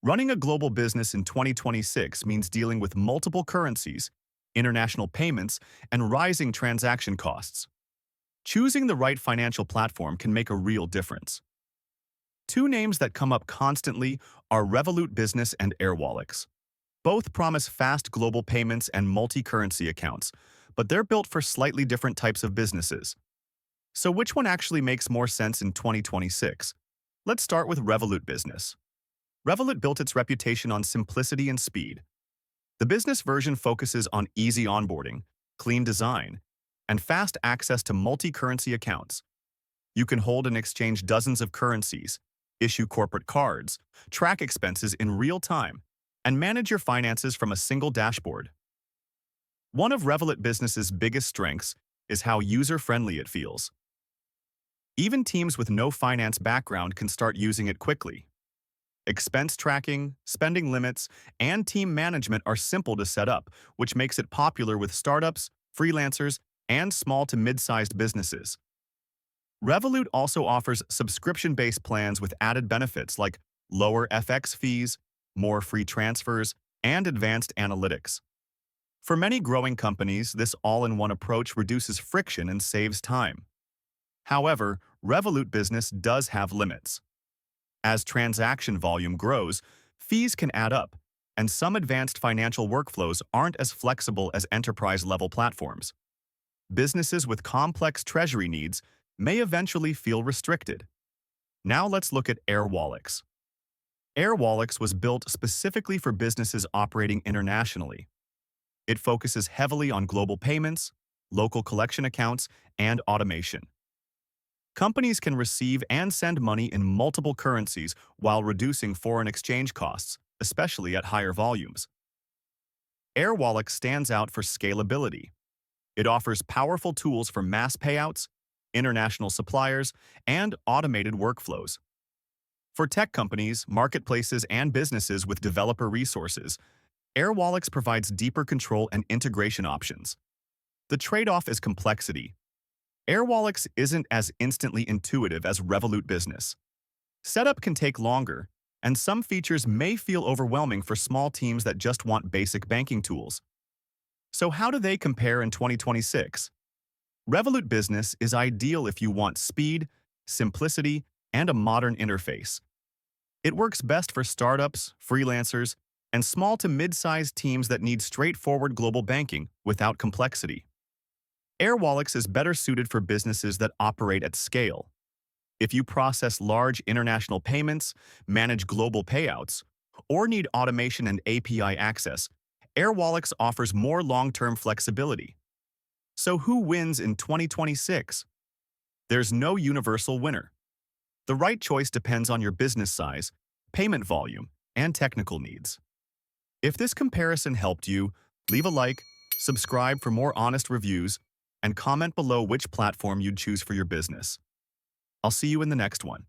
Running a global business in 2026 means dealing with multiple currencies, international payments, and rising transaction costs. Choosing the right financial platform can make a real difference. Two names that come up constantly are Revolut Business and Airwallex. Both promise fast global payments and multi-currency accounts, but they're built for slightly different types of businesses. So which one actually makes more sense in 2026? Let's start with Revolut Business. Revolut built its reputation on simplicity and speed. The business version focuses on easy onboarding, clean design, and fast access to multi-currency accounts. You can hold and exchange dozens of currencies, issue corporate cards, track expenses in real time, and manage your finances from a single dashboard. One of Revolut Business's biggest strengths is how user-friendly it feels. Even teams with no finance background can start using it quickly. Expense tracking, spending limits, and team management are simple to set up, which makes it popular with startups, freelancers, and small to mid-sized businesses. Revolut also offers subscription-based plans with added benefits like lower FX fees, more free transfers, and advanced analytics. For many growing companies, this all-in-one approach reduces friction and saves time. However, Revolut Business does have limits. As transaction volume grows, fees can add up, and some advanced financial workflows aren't as flexible as enterprise-level platforms. Businesses with complex treasury needs may eventually feel restricted. Now let's look at Airwallex. Airwallex was built specifically for businesses operating internationally. It focuses heavily on global payments, local collection accounts, and automation. Companies can receive and send money in multiple currencies while reducing foreign exchange costs, especially at higher volumes. Airwallex stands out for scalability. It offers powerful tools for mass payouts, international suppliers, and automated workflows. For tech companies, marketplaces, and businesses with developer resources, Airwallex provides deeper control and integration options. The trade-off is complexity. Airwallex isn't as instantly intuitive as Revolut Business. Setup can take longer, and some features may feel overwhelming for small teams that just want basic banking tools. So how do they compare in 2026? Revolut Business is ideal if you want speed, simplicity, and a modern interface. It works best for startups, freelancers, and small to mid-sized teams that need straightforward global banking without complexity. Airwallex is better suited for businesses that operate at scale. If you process large international payments, manage global payouts, or need automation and API access, Airwallex offers more long-term flexibility. So who wins in 2026? There's no universal winner. The right choice depends on your business size, payment volume, and technical needs. If this comparison helped you, leave a like, subscribe for more honest reviews, and comment below which platform you'd choose for your business. I'll see you in the next one.